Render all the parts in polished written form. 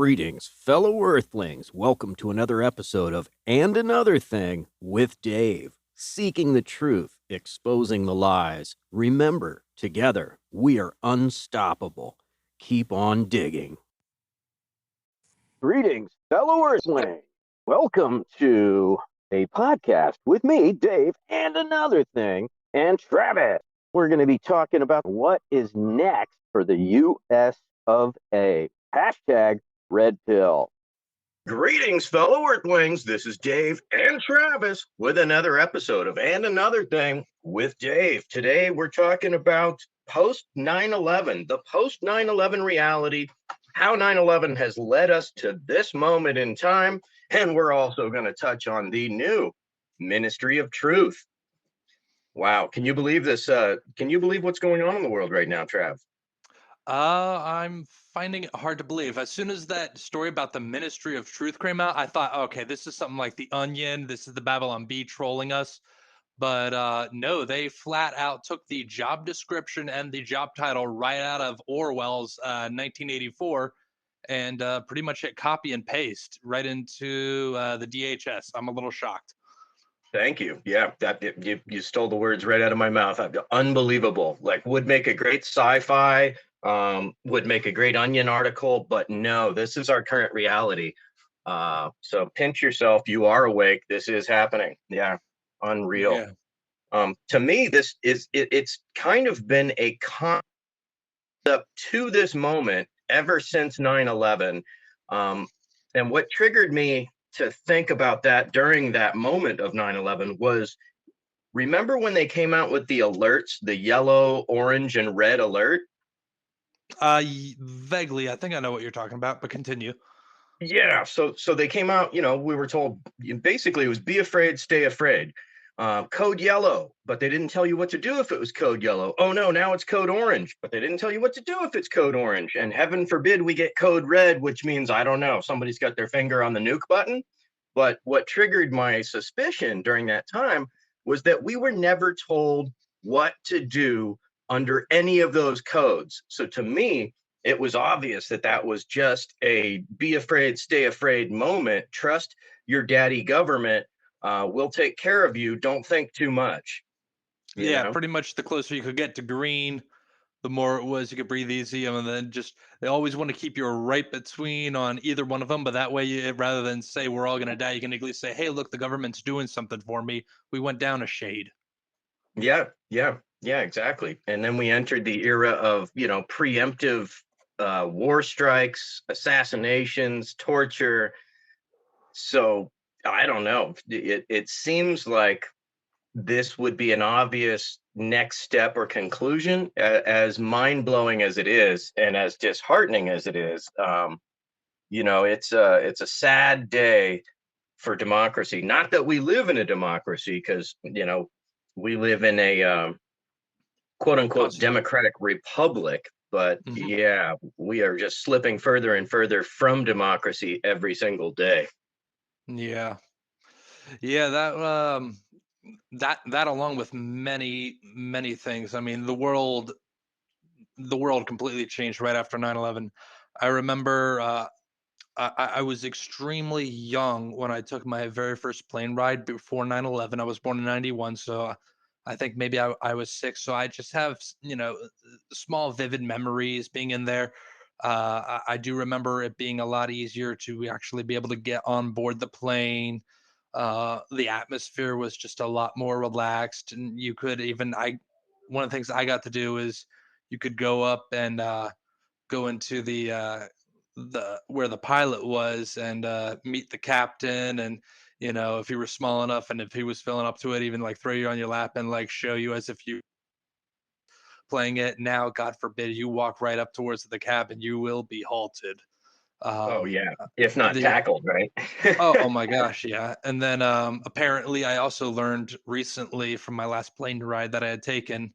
Greetings, fellow Earthlings. Welcome to another episode of And Another Thing with Dave. Seeking the truth, exposing the lies. Remember, together, we are unstoppable. Keep on digging. Greetings, fellow Earthlings. Welcome to a podcast with me, Dave, and Another Thing, and Travis. We're going to be talking about what is next for the U.S. of A. Hashtag Red Pill. Greetings, fellow Earthlings. This is Dave and Travis with another episode of And Another Thing with Dave. Today, we're talking about post 9/11, the post 9/11 reality, how 9/11 has led us to this moment in time. And we're also going to touch on the new Ministry of Truth. Wow. Can you believe this? Can you believe what's going on in the world right now, Trav? I'm finding it hard to believe. As soon as that story about the Ministry of Truth came out, I thought, okay, this is something like The Onion. This is the Babylon Bee trolling us. But no, they flat out took the job description and the job title right out of Orwell's 1984 and pretty much hit copy and paste right into the DHS. I'm a little shocked. Thank you. Yeah, you stole the words right out of my mouth. Unbelievable. Like, would make a great sci-fi, would make a great Onion article, but no, this is our current reality. So pinch yourself. You are awake. This is happening. Yeah, unreal. To me, this is it's kind of been a concept to this moment ever since 9/11. And what triggered me to think about that during that moment of 9/11 was, remember when they came out with the alerts, the yellow, orange, and red alert? Vaguely, I think I know what you're talking about, but continue. Yeah, so they came out, we were told basically it was be afraid, stay afraid. Code yellow, but they didn't tell you what to do if it was code yellow. Oh no, now it's code orange, but they didn't tell you what to do if it's code orange. And heaven forbid we get code red, which means, I don't know, somebody's got their finger on the nuke button. But what triggered my suspicion during that time was that we were never told what to do under any of those codes. So to me, it was obvious that that was just a be afraid, stay afraid moment. Trust your daddy government. We'll take care of you. Don't think too much. Yeah, pretty much the closer you could get to green, the more it was you could breathe easy. And then just they always want to keep you right between on either one of them. But that way, rather than say we're all going to die, you can at least say, hey, look, the government's doing something for me. We went down a shade. Yeah, exactly. And then we entered the era of, preemptive war strikes, assassinations, torture. So I don't know. It seems like this would be an obvious next step or conclusion, as mind-blowing as it is and as disheartening as it is. It's a sad day for democracy. Not that we live in a democracy, because we live in a quote unquote democratic republic, but yeah, we are just slipping further and further from democracy every single day. Yeah, that along with many things. I mean, the world completely changed right after 9/11. I remember I was extremely young when I took my very first plane ride before 9/11. I was born in 91, so I think maybe I was 6. So I just have, small vivid memories being in there. I do remember it being a lot easier to actually be able to get on board the plane. The atmosphere was just a lot more relaxed, and you could even I one of the things I got to do is you could go up and go into the where the pilot was and meet the captain, and if you were small enough and if he was filling up to it, even like throw you on your lap and like show you as if you playing it. Now, God forbid, you walk right up towards the cabin, you will be halted. Oh yeah, if not tackled, right? Oh my gosh, yeah. And then apparently I also learned recently from my last plane ride that I had taken,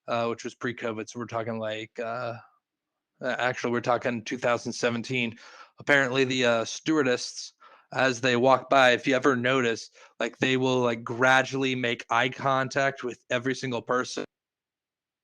which was pre-COVID, so we're talking like actually we're talking 2017. Apparently the stewardess, as they walk by, if you ever notice, like they will like gradually make eye contact with every single person.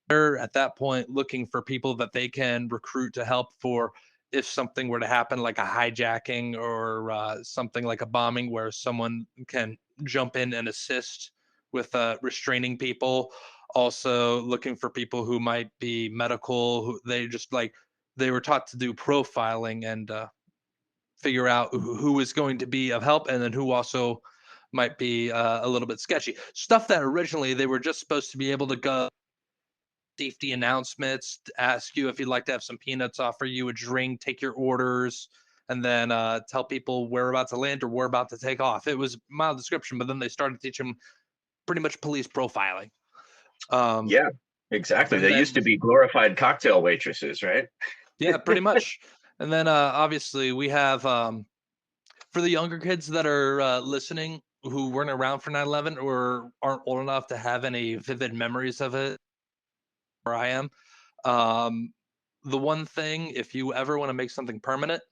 They're at that point looking for people that they can recruit to help for if something were to happen, like a hijacking or something like a bombing, where someone can jump in and assist with restraining people. Also, looking for people who might be medical, who they just like they were taught to do profiling and figure out who is going to be of help, and then who also might be a little bit sketchy. Stuff that originally they were just supposed to be able to go safety announcements, ask you if you'd like to have some peanuts, offer you a drink, take your orders, and then tell people we're about to land or we're about to take off. It was mild description, but then they started teaching pretty much police profiling. Yeah, exactly. And They then, used to be glorified cocktail waitresses, right? yeah, pretty much. And then obviously we have for the younger kids that are listening who weren't around for 9/11 or aren't old enough to have any vivid memories of it, where I am. Um, the one thing, if you ever want to make something permanent,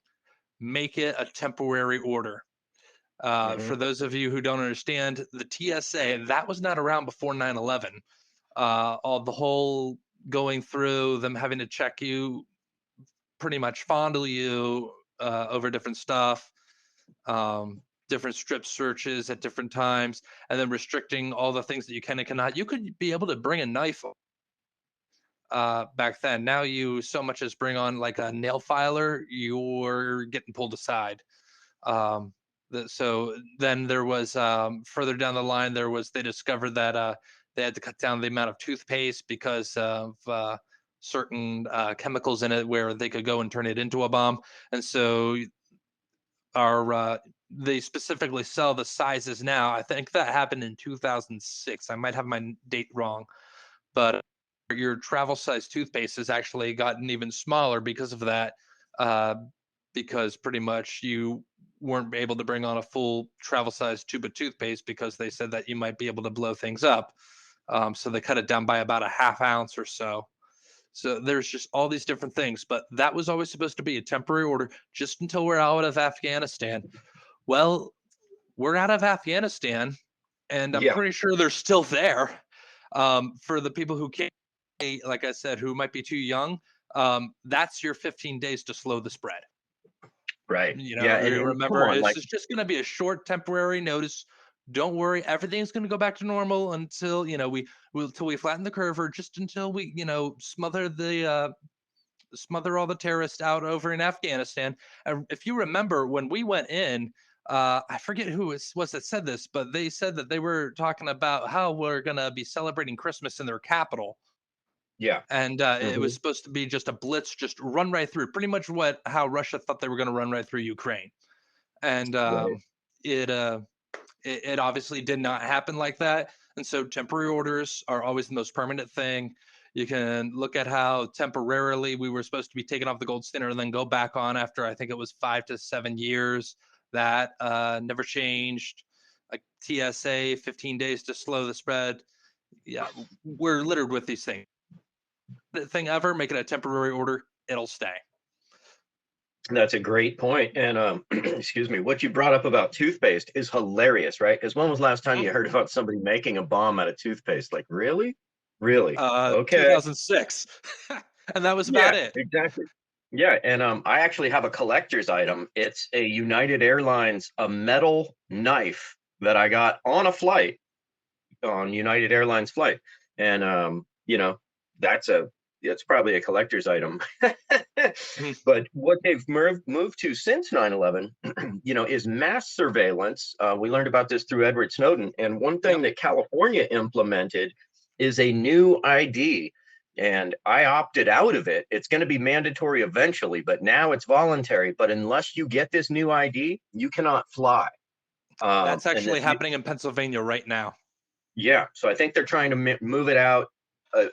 make it a temporary order. Hmm. For those of you who don't understand, the TSA, that was not around before 9/11. All the whole going through them having to check you, pretty much fondle you over different stuff, different strip searches at different times, and then restricting all the things that you can and cannot. You could be able to bring a knife back then. Now you so much as bring on like a nail filer, you're getting pulled aside. Um, so then there was further down the line, they discovered that they had to cut down the amount of toothpaste because of certain chemicals in it where they could go and turn it into a bomb. And so our they specifically sell the sizes now. I think that happened in 2006. I might have my date wrong, but your travel size toothpaste has actually gotten even smaller because of that. Uh, because pretty much you weren't able to bring on a full travel size tube of toothpaste because they said that you might be able to blow things up. So they cut it down by about a half ounce or so. So there's just all these different things, but that was always supposed to be a temporary order just until we're out of Afghanistan. Well, we're out of Afghanistan, and I'm Yeah, pretty sure they're still there. For the people who can't, like I said, who might be too young, that's your 15 days to slow the spread. right. You Yeah, know, and, you and come remember on, this like, is just going to be a short temporary notice. Don't worry, everything's going to go back to normal until until we flatten the curve, or just until we smother all the terrorists out over in Afghanistan. And if you remember when we went in, I forget who it was that said this, but they said that they were talking about how we're going to be celebrating Christmas in their capital. yeah. And it was Hmm. supposed to be just a blitz, just run right through. Pretty much how Russia thought they were going to run right through Ukraine, and Right. it, uh, it obviously did not happen like that. And so temporary orders are always the most permanent thing. You can look at how temporarily we were supposed to be taken off the gold standard and then go back on after I think it was 5 to 7 years. That never changed. Like TSA, 15 days to slow the spread. Yeah, we're littered with these things. The thing ever, make it a temporary order, it'll stay. That's a great point. And excuse me, what you brought up about toothpaste is hilarious, right? Because when was the last time you heard about somebody making a bomb out of toothpaste? Like, really? Really? Okay. 2006. And that was about Yeah, it. exactly. Yeah, and I actually have a collector's item. It's a United Airlines a metal knife that I got on a flight on United Airlines flight, and that's a it's probably a collector's item. But what they've moved to since 9/11, is mass surveillance. We learned about this through Edward Snowden, and one thing Yep. that California implemented is a new ID. And I opted out of it. It's going to be mandatory eventually, but now it's voluntary. But unless you get this new ID, you cannot fly. That's And actually that happening in Pennsylvania right now. Yeah, so I think they're trying to move it out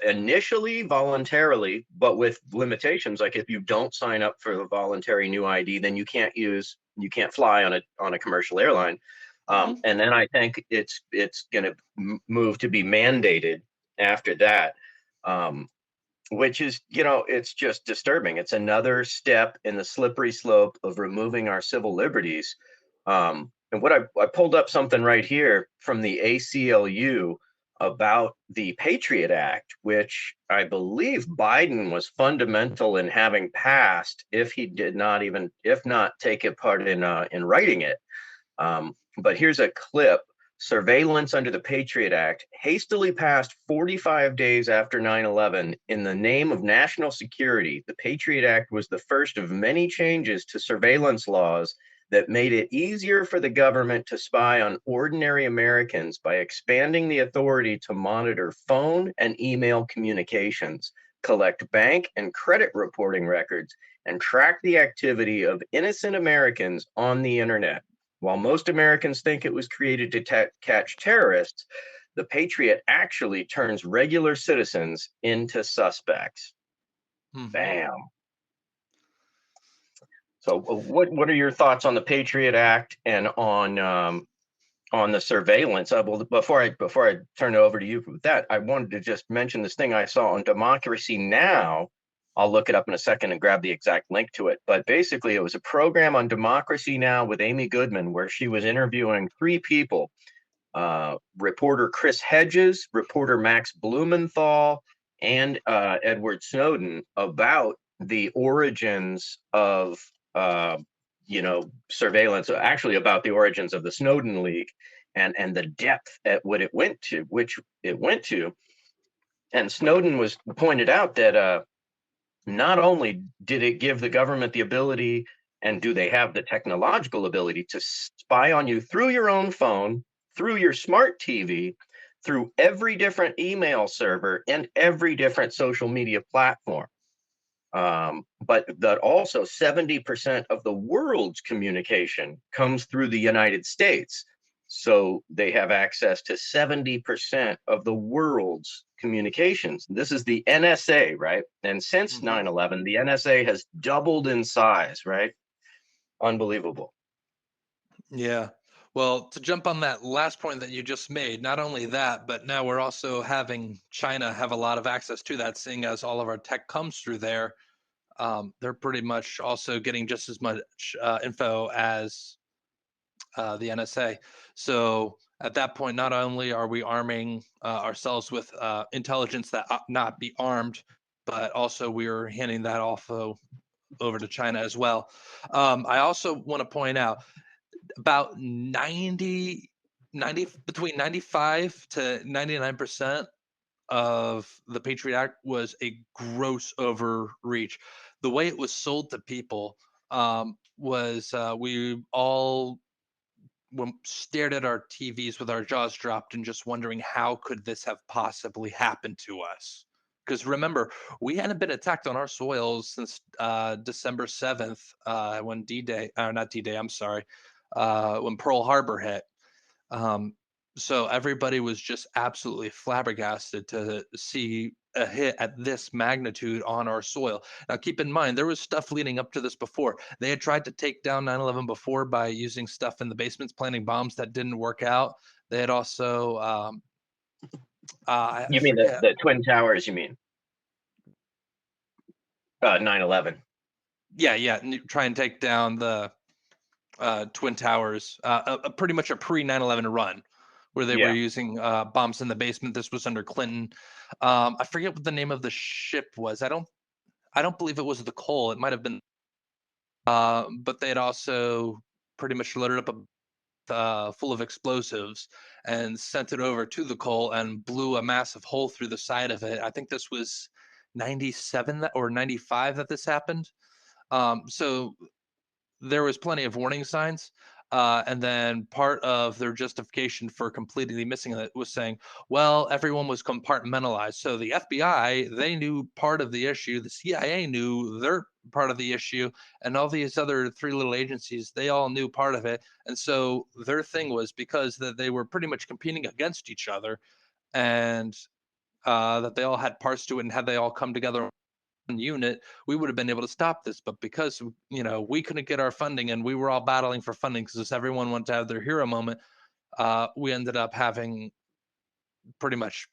initially voluntarily, but with limitations. Like if you don't sign up for the voluntary new ID, then you can't fly on a commercial airline. Mhm. And then I think it's going to move to be mandated after that, um, which is it's just disturbing. It's another step in the slippery slope of removing our civil liberties. And what I pulled up something right here from the ACLU. about the Patriot Act, which I believe Biden was fundamental in having passed, if not take a part in writing it. But here's a clip. Surveillance under the Patriot Act, hastily passed 45 days after 9/11 in the name of national security. The Patriot Act was the first of many changes to surveillance laws that made it easier for the government to spy on ordinary Americans by expanding the authority to monitor phone and email communications, collect bank and credit reporting records, and track the activity of innocent Americans on the internet. While most Americans think it was created to catch terrorists, the Patriot actually turns regular citizens into suspects. Bam. So, what are your thoughts on the Patriot Act and on the surveillance? Well, before I turn it over to you with that, I wanted to just mention this thing I saw on Democracy Now! I'll look it up in a second and grab the exact link to it. But basically, it was a program on Democracy Now! With Amy Goodman, where she was interviewing three people, reporter Chris Hedges, reporter Max Blumenthal, and Edward Snowden, about the origins of surveillance, actually about the origins of the Snowden leak and the depth at which it went to. And Snowden was pointed out that not only did it give the government the ability, and do they have the technological ability to spy on you through your own phone, through your smart TV, through every different email server and every different social media platform. But that also 70% of the world's communication comes through the United States. So they have access to 70% of the world's communications. This is the NSA, right? And since 9/11, the NSA has doubled in size, right? Unbelievable. Yeah. Well, to jump on that last point that you just made, not only that, but now we're also having China have a lot of access to that, seeing as all of our tech comes through there. They're pretty much also getting just as much info as the NSA. So at that point, not only are we arming ourselves with intelligence that ought not be armed, but also we're handing that also over to China as well. I also want to point out about 90, between 95 to 99% of the Patriot Act was a gross overreach. The way it was sold to people was we all stared at our TVs with our jaws dropped and just wondering how could this have possibly happened to us. Because remember, we hadn't been attacked on our soils since December 7th, when D-Day, not D-Day, I'm sorry, when Pearl Harbor hit. So everybody was just absolutely flabbergasted to see a hit at this magnitude on our soil. Now, keep in mind, there was stuff leading up to this before. They had tried to take down 9/11 before by using stuff in the basements, planting bombs that didn't work out. They had also, You mean the Twin Towers, you mean? 9/11. Yeah, try and take down the Twin Towers, pretty much a pre 9/11 run where they were using bombs in the basement. This was under Clinton. I forget what the name of the ship was. I don't believe it was the Cole. It might have been, but they had also pretty much loaded up full of explosives and sent it over to the Cole and blew a massive hole through the side of it. I think this was 97 or 95 that this happened. So there was plenty of warning signs. And then part of their justification for completely missing it was saying, well, everyone was compartmentalized. So the FBI, they knew part of the issue. The CIA knew their part of the issue. And all these other three little agencies, they all knew part of it. And so their thing was because that they were pretty much competing against each other, and that they all had parts to it. And had they all come together unit, we would have been able to stop this. But because we couldn't get our funding, and we were all battling for funding because everyone wanted to have their hero moment, we ended up having pretty much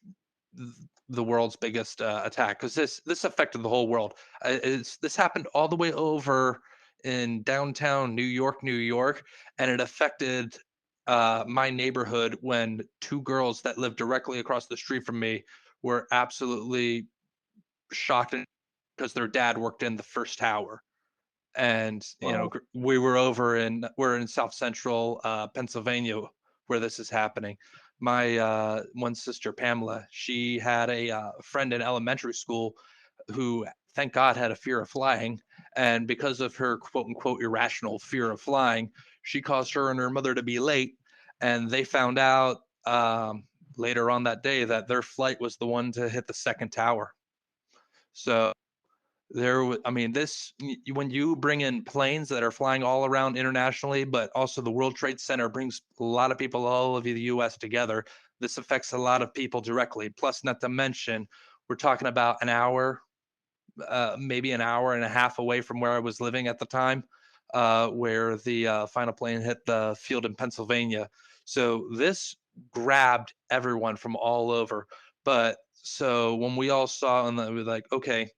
the world's biggest attack, because this affected the whole world. This happened all the way over in downtown New York, and it affected my neighborhood when two girls that lived directly across the street from me were absolutely shocked because their dad worked in the first tower. And Wow. we're in South Central Pennsylvania where this is happening. My one sister Pamela, she had a friend in elementary school who, thank God, had a fear of flying, and because of her quote unquote irrational fear of flying, she caused her and her mother to be late, and they found out later on that day that their flight was the one to hit the second tower. So I mean, when you bring in planes that are flying all around internationally, but also the World Trade Center brings a lot of people all over the US together. This affects a lot of people directly. Plus, not to mention, we're talking about an hour, maybe an hour and a half away from where I was living at the time, where the final plane hit the field in Pennsylvania. So this grabbed everyone from all over. But so when we all saw, and we were like, okay,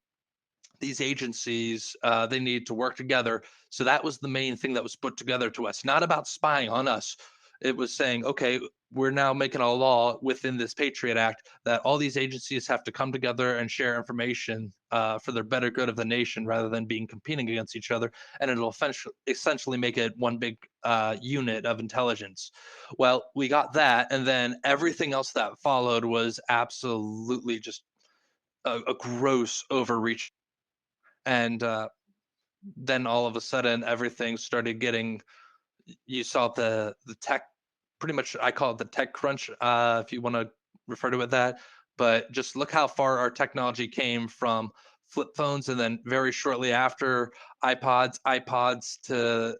these agencies, they need to work together. So that was the main thing that was put together to us, not about spying on us. It was saying, okay, we're now making a law within this Patriot Act that all these agencies have to come together and share information for the better good of the nation rather than being competing against each other. And it'll essentially make it one big unit of intelligence. Well, we got that. And then everything else that followed was absolutely just a gross overreach. And then all of a sudden everything started getting, you saw the tech, pretty much I call it the tech crunch, if you want to refer to it that. But just look how far our technology came from flip phones, and then very shortly after iPods to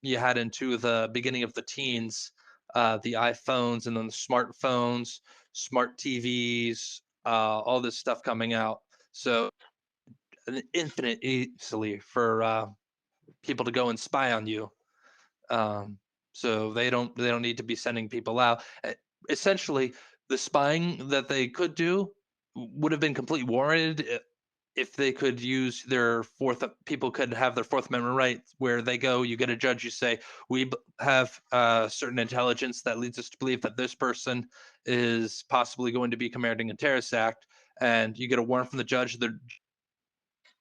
you had into the beginning of the teens, the iPhones, and then the smartphones, smart TVs, all this stuff coming out. So an infinite easily for people to go and spy on you. Um, so they don't need to be sending people out. Essentially, the spying that they could do would have been completely warranted if they could use their people could have their Fourth Amendment right, where they go, you get a judge, you say, we have certain intelligence that leads us to believe that this person is possibly going to be committing a terrorist act, and you get a warrant from the judge. They're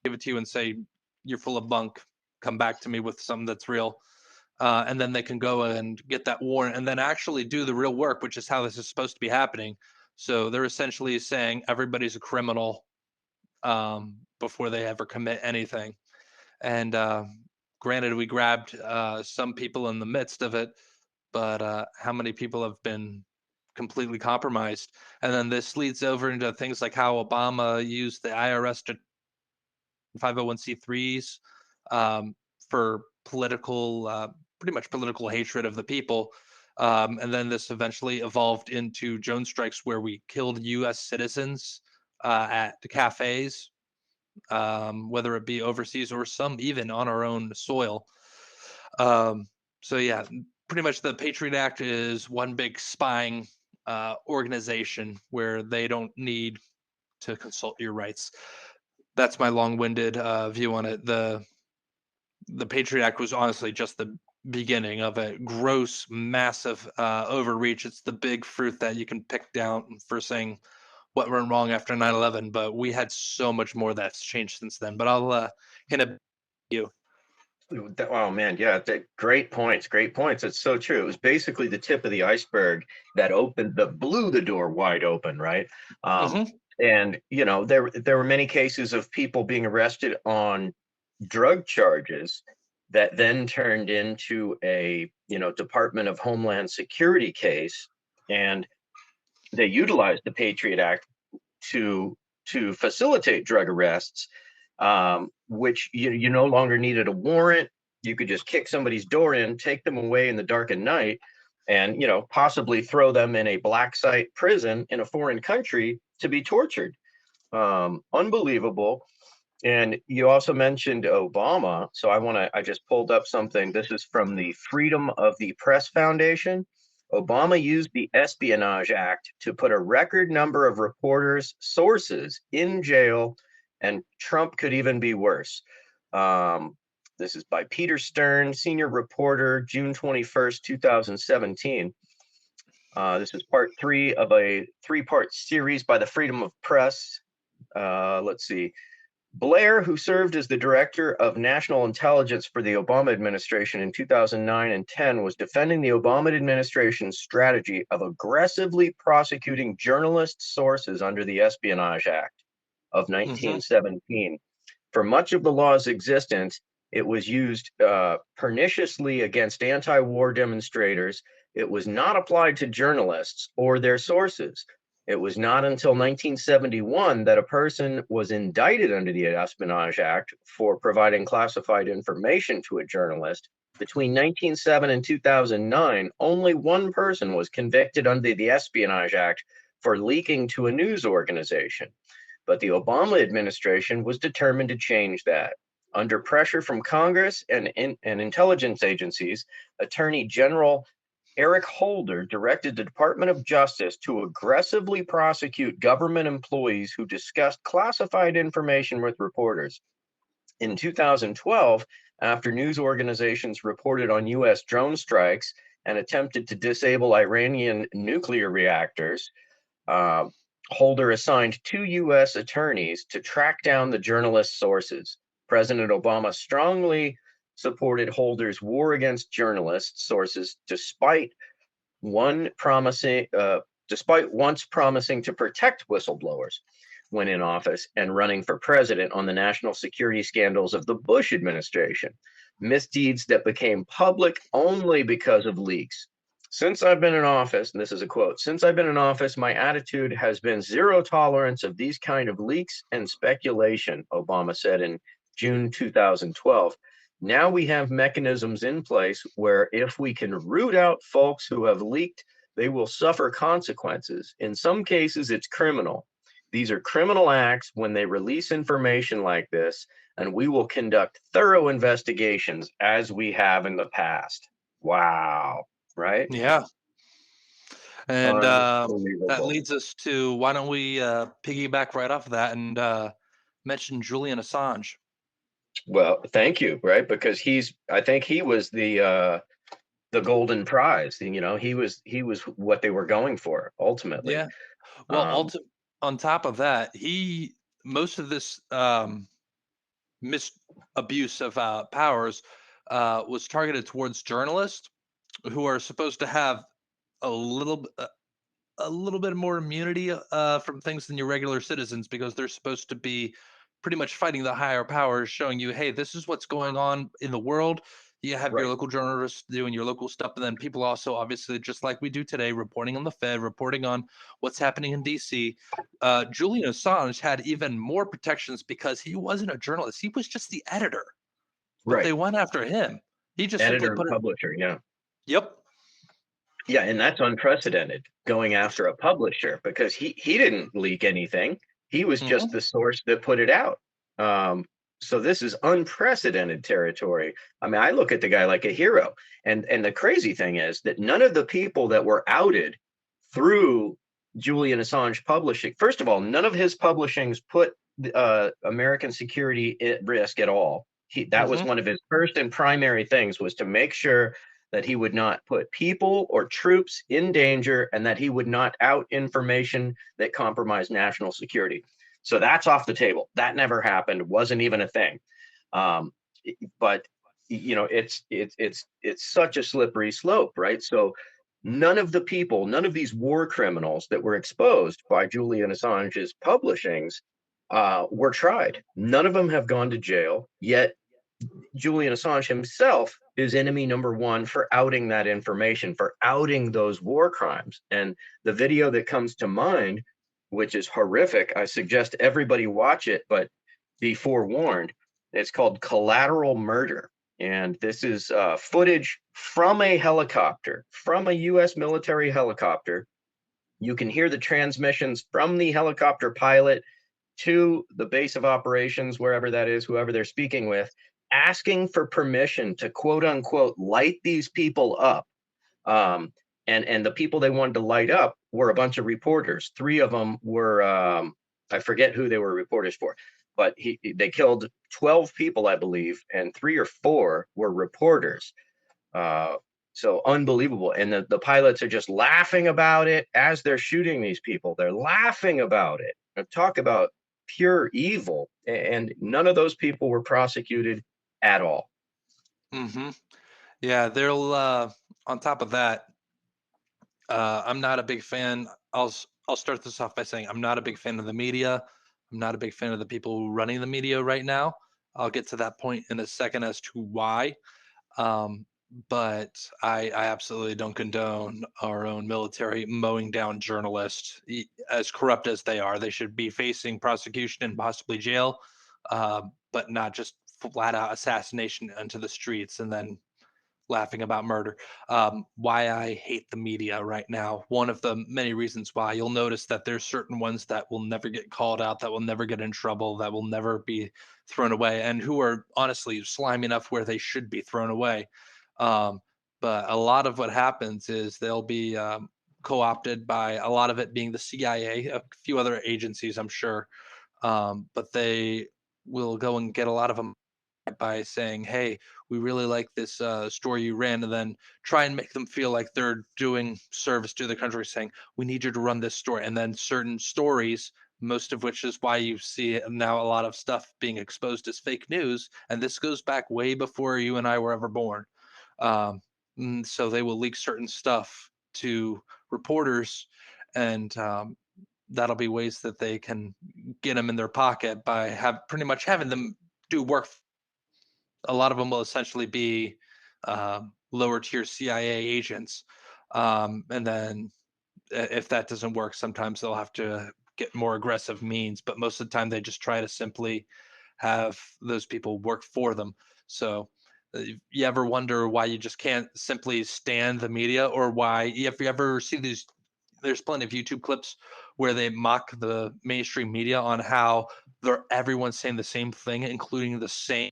give it to you and say you're full of bunk, come back to me with something that's real, and then they can go and get that warrant and then actually do the real work, which is how this is supposed to be happening. So they're essentially saying everybody's a criminal before they ever commit anything. And granted, we grabbed some people in the midst of it, but how many people have been completely compromised? And then this leads over into things like how Obama used the IRS to 501c3s for political, pretty much political hatred of the people. And then this eventually evolved into drone strikes where we killed U.S. citizens at the cafes, whether it be overseas or some even on our own soil. So yeah, pretty much the Patriot Act is one big spying organization where they don't need to consult your rights. That's my long-winded view on it. The Patriot Act was honestly just the beginning of a gross, massive overreach. It's the big fruit that you can pick down for saying what went wrong after 9/11. But we had so much more that's changed since then. But I'll hand it to you. Oh man, yeah, great points, great points. It's so true. It was basically the tip of the iceberg that blew the door wide open, right? Um, Hmm. and there were many cases of people being arrested on drug charges that then turned into a Department of Homeland Security case, and they utilized the Patriot Act to facilitate drug arrests, which you no longer needed a warrant. You could just kick somebody's door in, take them away in the dark of night, and possibly throw them in a black site prison in a foreign country to be tortured. Unbelievable. And you also mentioned Obama, so I just pulled up something. This is from the Freedom of the Press Foundation. Obama used the Espionage Act to put a record number of reporters' sources in jail, and Trump could even be worse. This is by Peter Stern, senior reporter, June 21st, 2017. This is part 3 of a 3-part series by the Freedom of Press. Let's see. Blair, who served as the director of national intelligence for the Obama administration in 2009 and 10, was defending the Obama administration's strategy of aggressively prosecuting journalist sources under the Espionage Act of 1917. For much of the law's existence, it was used perniciously against anti-war demonstrators. It was not applied to journalists or their sources. It was not until 1971 that a person was indicted under the Espionage Act for providing classified information to a journalist. Between 1907 and 2009, only one person was convicted under the Espionage Act for leaking to a news organization. But the Obama administration was determined to change that. Under pressure from Congress and intelligence agencies, Attorney General Eric Holder directed the Department of Justice to aggressively prosecute government employees who discussed classified information with reporters. In 2012, after news organizations reported on U.S. drone strikes and attempted to disable Iranian nuclear reactors, Holder assigned 2 U.S. attorneys to track down the journalists' sources. President Obama strongly supported Holder's war against journalists' sources, despite once promising to protect whistleblowers when in office and running for president on the national security scandals of the Bush administration, misdeeds that became public only because of leaks. Since I've been in office, and this is a quote, "Since I've been in office, my attitude has been zero tolerance of these kind of leaks and speculation," Obama said in June 2012. Now we have mechanisms in place where if we can root out folks who have leaked, they will suffer consequences. In some cases, it's criminal. These are criminal acts when they release information like this, and we will conduct thorough investigations as we have in the past. Wow. Right? Yeah. And that Unbelievable. leads us to, why don't we piggyback right off of that and mention Julian Assange? Well, thank you. Right, because I think he was the golden prize. You know, he was what they were going for ultimately. Yeah. Well, Um, on top of that, most of this misabuse of powers was targeted towards journalists who are supposed to have a little bit more immunity from things than your regular citizens, because they're supposed to be pretty much fighting the higher powers, showing you, hey, this is what's going on in the world. You have your Right. local journalists doing your local stuff, and then people also, obviously, just like we do today, reporting on the Fed, reporting on what's happening in DC. Julian Assange had even more protections because he wasn't a journalist. He was just the editor, but they Right. went after him. He just simply Editor and put it. publisher. Yeah. Yep. Yeah, and that's unprecedented, going after a publisher, because he didn't leak anything. He was just the source that put it out. So this is unprecedented territory. I mean, I look at the guy like a hero. And the crazy thing is that none of the people that were outed through Julian Assange publishing, first of all, none of his publishings put American security at risk at all. That was one of his first and primary things, was to make sure that he would not put people or troops in danger, and that he would not out information that compromised national security. So that's off the table. That never happened. Wasn't even a thing. But you know, it's such a slippery slope, right? So none of these war criminals that were exposed by Julian Assange's publishings were tried. None of them have gone to jail, yet Julian Assange himself is enemy number one for outing that information, for outing those war crimes. And the video that comes to mind, which is horrific, I suggest everybody watch it, but be forewarned. It's called Collateral Murder. And this is footage from a helicopter, from a U.S. military helicopter. You can hear the transmissions from the helicopter pilot to the base of operations, wherever that is, whoever they're speaking with, asking for permission to quote unquote light these people up. And the people they wanted to light up were a bunch of reporters. 3 of them were, I forget who they were reporters for. but they killed 12 people, I believe, and 3 or 4 were reporters. So unbelievable. And the pilots are just laughing about it as they're shooting these people. They're laughing about it. Talk about pure evil. And none of those people were prosecuted at all. Mm-hmm. Yeah, they'll on top of that, I'm not a big fan. I'll start this off by saying I'm not a big fan of the media. I'm not a big fan of the people running the media right now. I'll get to that point in a second as to why. Um, but I absolutely don't condone our own military mowing down journalists. As corrupt as they are, they should be facing prosecution and possibly jail, but not just flat out assassination into the streets and then laughing about murder. Why I hate the media right now. One of the many reasons why you'll notice that there's certain ones that will never get called out, that will never get in trouble, that will never be thrown away, and who are honestly slimy enough where they should be thrown away. Um, but a lot of what happens is they'll be co-opted by a lot of it being the CIA, a few other agencies, I'm sure. But they will go and get a lot of them by saying, "Hey, we really like this story you ran," and then try and make them feel like they're doing service to the country, saying, "We need you to run this story." And then certain stories, most of which is why you see now a lot of stuff being exposed as fake news, and this goes back way before you and I were ever born. Um, so they will leak certain stuff to reporters, and that'll be ways that they can get them in their pocket by pretty much having them do work. A lot of them will essentially be lower tier CIA agents. And then if that doesn't work, sometimes they'll have to get more aggressive means. But most of the time, they just try to simply have those people work for them. So you ever wonder why you just can't simply stand the media, or why, if you ever see these, there's plenty of YouTube clips where they mock the mainstream media on how everyone's saying the same thing, including the same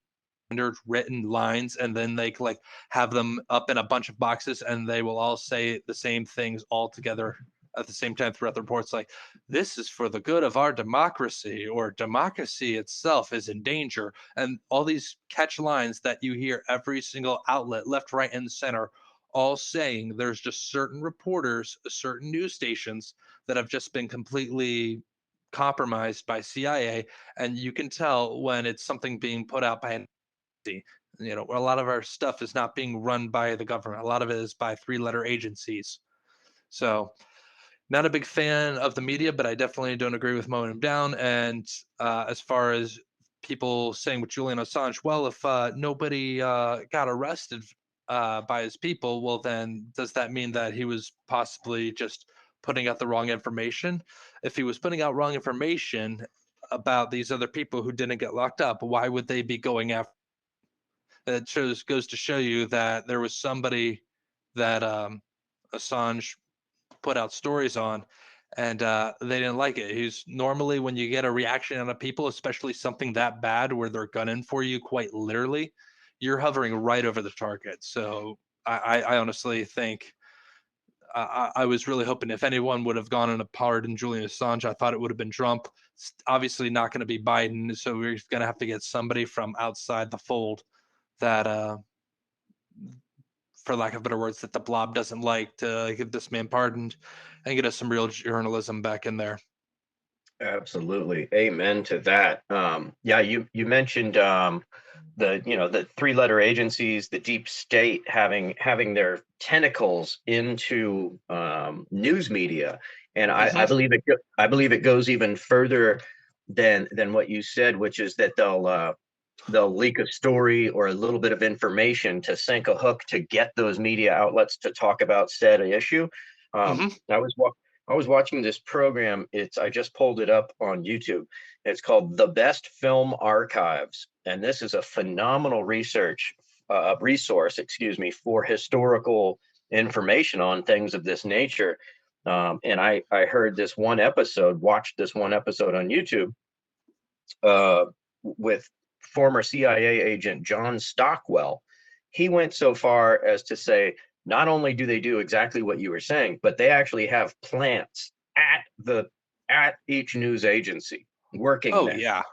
standard written lines, and then they like have them up in a bunch of boxes and they will all say the same things all together at the same time throughout the reports, like, "This is for the good of our democracy," or "Democracy itself is in danger," and all these catch lines that you hear every single outlet, left, right, and center, all saying. There's just certain reporters, certain news stations that have just been completely compromised by CIA, and you can tell when it's something being put out by an, a lot of our stuff is not being run by the government. A lot of it is by three-letter agencies. So, not a big fan of the media, but I definitely don't agree with mowing them down. And as far as people saying with Julian Assange, well, if nobody got arrested by his people, well, then does that mean that he was possibly just putting out the wrong information? If he was putting out wrong information about these other people who didn't get locked up, why would they be going after? It goes to show you that there was somebody that Assange put out stories on, and they didn't like it. He's normally, when you get a reaction out of people, especially something that bad where they're gunning for you quite literally, you're hovering right over the target. So I honestly think I was really hoping if anyone would have gone on a pardon Julian Assange, I thought it would have been Trump. It's obviously not going to be Biden, so we're going to have to get somebody from outside the fold that for lack of better words, that the blob doesn't like, to get this man pardoned and get us some real journalism back in there. Absolutely. Amen to that. Yeah, you mentioned the three-letter agencies, the deep state having their tentacles into news media, and I Mm-hmm. believe I believe it goes even further than what you said, which is that they'll leak a story or a little bit of information to sink a hook to get those media outlets to talk about said issue. Mm-hmm. I was watching this program. I just pulled it up on YouTube. It's called The Best Film Archives, and this is a phenomenal resource, excuse me, for historical information on things of this nature. And I watched this one episode on YouTube with former CIA agent John Stockwell. He went so far as to say, not only do they do exactly what you were saying, but they actually have plants at each news agency working Oh there. yeah.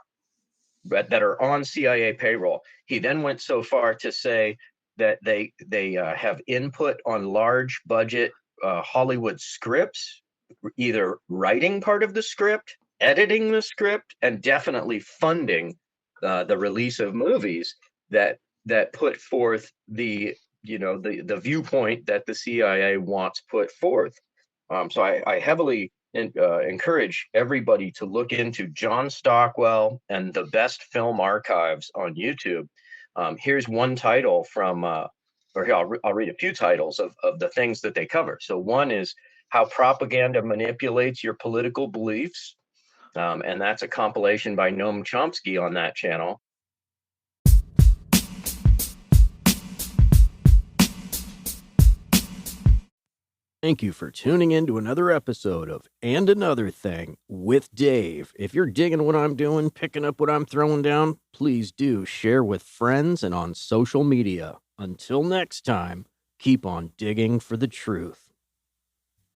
that are on CIA payroll. He then went so far to say that they have input on large budget Hollywood scripts, either writing part of the script, editing the script, and definitely funding the release of movies that put forth the viewpoint that the CIA wants put forth. So I heavily encourage everybody to look into John Stockwell and the Best Film Archives on YouTube. Here's one title from, or here, I'll read a few titles of the things that they cover. So one is How Propaganda Manipulates Your Political Beliefs. And that's a compilation by Noam Chomsky on that channel. Thank you for tuning in to another episode of And Another Thing with Dave. If you're digging what I'm doing, picking up what I'm throwing down, please do share with friends and on social media. Until next time, keep on digging for the truth.